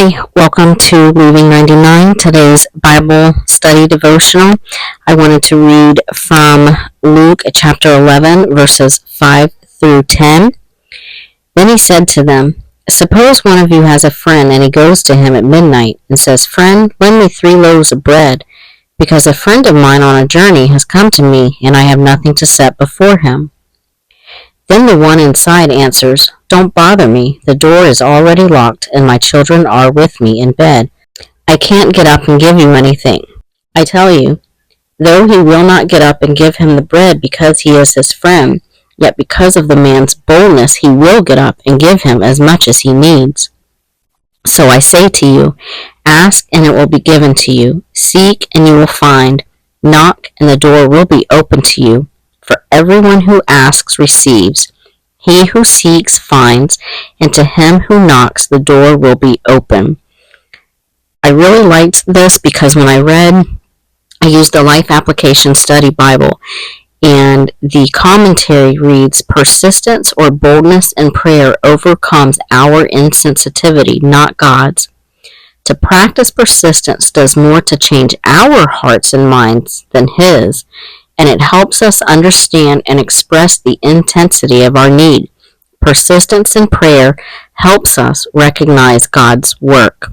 Hi, welcome to Leaving 99, today's Bible study devotional. I wanted to read from Luke chapter 11, verses 5 through 10. Then he said to them, "Suppose one of you has a friend, and he goes to him at midnight and says, 'Friend, lend me 3 loaves of bread, because a friend of mine on a journey has come to me, and I have nothing to set before him.' Then the one inside answers, 'Don't bother me. The door is already locked, and my children are with me in bed. I can't get up and give you anything.' I tell you, though he will not get up and give him the bread because he is his friend, yet because of the man's boldness he will get up and give him as much as he needs. So I say to you, ask and it will be given to you. Seek and you will find. Knock and the door will be opened to you. For everyone who asks receives. He who seeks finds, and to him who knocks the door will be open." I really liked this because when I used the Life Application Study Bible, and the commentary reads, "Persistence or boldness in prayer overcomes our insensitivity, not God's. To practice persistence does more to change our hearts and minds than His, and it helps us understand and express the intensity of our need. Persistence in prayer helps us recognize God's work.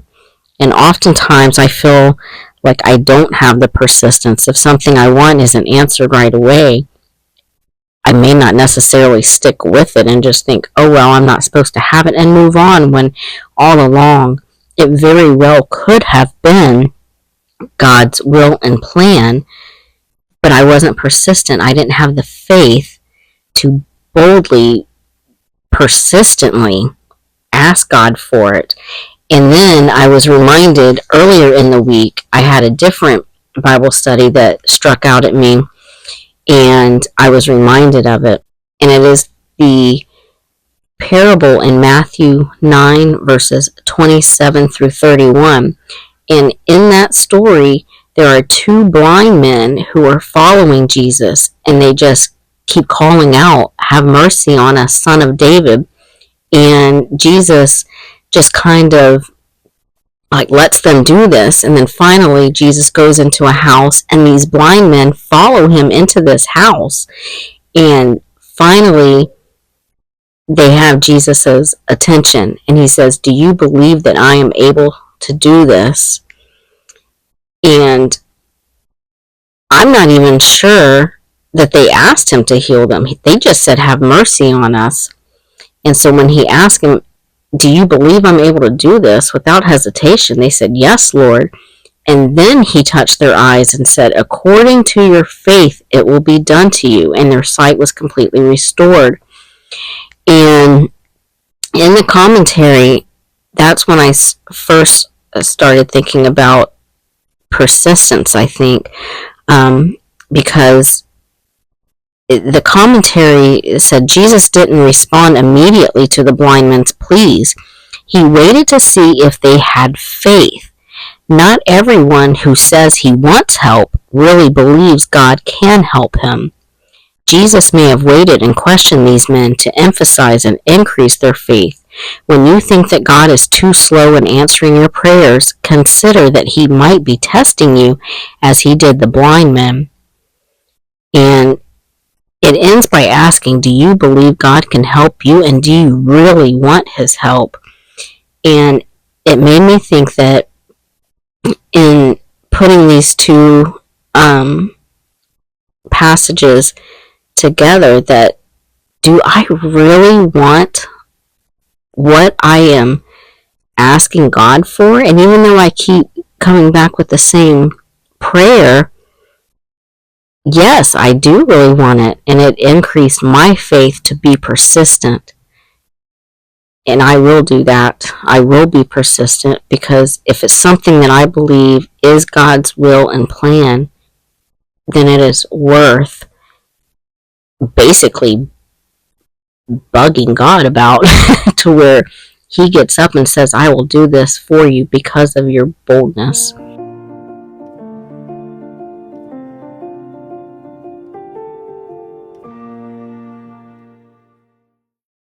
And oftentimes I feel like I don't have the persistence. If something I want isn't answered right away, I may not necessarily stick with it and just think, oh, well, I'm not supposed to have it, and move on, when all along it very well could have been God's will and plan, but I wasn't persistent. I didn't have the faith to boldly, persistently ask God for it. And then I was reminded earlier in the week, I had a different Bible study that struck out at me, and I was reminded of it. And it is the parable in Matthew 9, verses 27 through 31. And in that story, there are 2 blind men who are following Jesus, and they just keep calling out, "Have mercy on us, Son of David." And Jesus just kind of lets them do this. And then finally, Jesus goes into a house, and these blind men follow him into this house. And finally, they have Jesus's attention. And he says, "Do you believe that I am able to do this?" And I'm not even sure that they asked him to heal them. They just said, "Have mercy on us." And so when he asked him, "Do you believe I'm able to do this?" without hesitation, they said, "Yes, Lord." And then he touched their eyes and said, "According to your faith, it will be done to you." And their sight was completely restored. And in the commentary, that's when I first started thinking about persistence, I think, because the commentary said Jesus didn't respond immediately to the blind men's pleas. He waited to see if they had faith. Not everyone who says he wants help really believes God can help him. Jesus may have waited and questioned these men to emphasize and increase their faith. When you think that God is too slow in answering your prayers, consider that he might be testing you as he did the blind men. And it ends by asking, do you believe God can help you, and do you really want his help? And it made me think that in putting these 2 passages together, that do I really want what I am asking God for? And even though I keep coming back with the same prayer, yes, I do really want it, and it increased my faith to be persistent. And I will do that. I will be persistent, because if it's something that I believe is God's will and plan, then it is worth basically bugging God about to where he gets up and says, "I will do this for you because of your boldness."